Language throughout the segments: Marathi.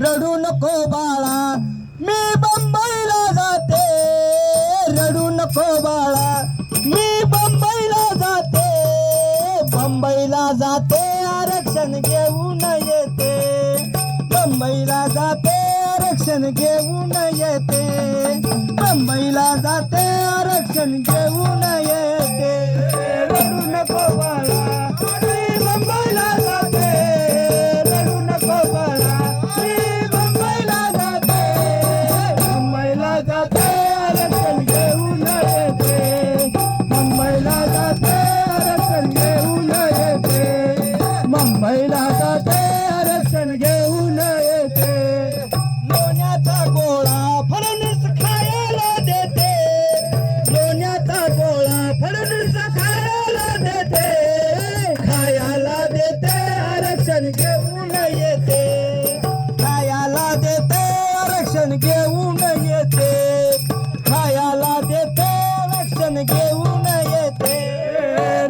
रडू नको बाळा मी बंबईला जाते, रडू नको बाळा मी बंबईला जाते, बंबईला जाते आरक्षण घेऊन येते, बंबईला जाते आरक्षण घेऊन येते, बंबईला जाते आरक्षण घेऊन येते, रडू नको बाळा मी बंबईला जाते, रडू नको बाळा मी बंबईला जाते, बंबईला जाते आरक्षण घेऊन येते, बंबईला जाते आरक्षण घेऊन येते, मुंबईला जाते आरक्षण घेऊन येते, लोण्याचा गोळा फडणवीस खायला देते, लोण्याचा गोळा फडणवीस खायला देते, खायला देते आरक्षण घेऊन येते, खायला देते आरक्षण घेऊन येते, खायला देते आरक्षण घेऊन येते,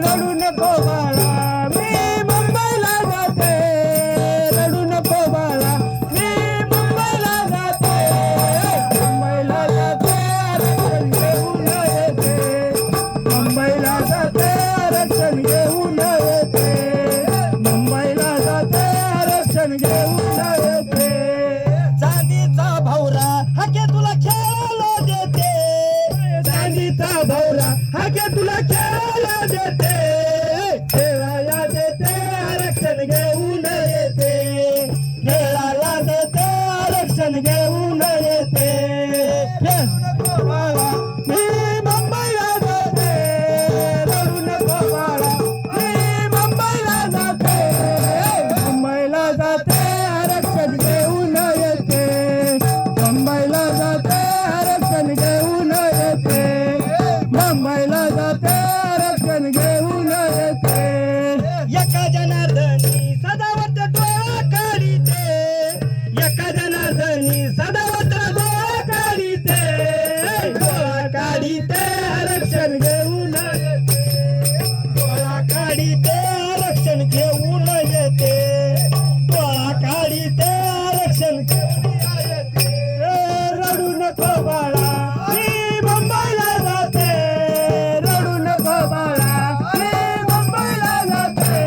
रडू नको बाळा मी मुंबईला जाते, रडू नको बाळा मी मुंबईला जाते, मुंबईला जाते आरक्षण घेऊन येते, मुंबईला जाते आरक्षण घेऊन येते, मुंबईला जाते आरक्षण घेऊन येते, चांदीचा भौरा हाके तुला खेळायला देते, चांदीचा भौरा हाके तुला खेळायला देते, खेळायला देते आरक्षण घेऊन येते, खेळायला देते आरक्षण घेऊन येते, रडू नको बाळा मी मुंबईला जाते, रडू नको बाळा मी मुंबईला जाते, मुंबईला जाते आरक्षण घेऊन येते, मुंबईला जाते आरक्षण घेऊन येते, मुंबईला जाते आरक्षण घेऊन येते, एका जनार्दनी सदावत डोळा काढीते, एका जनार्दनी सदावत डोळा काढीते, डोळा काढीते आरक्षण घेऊन येते, डोळा काढीते आरक्षण घेऊन येते, डोळा काढीते आरक्षण घेऊन येते, रडू नको बाळा मी मुंबईला जाते, रडू नको बाळा मी मुंबईला जाते,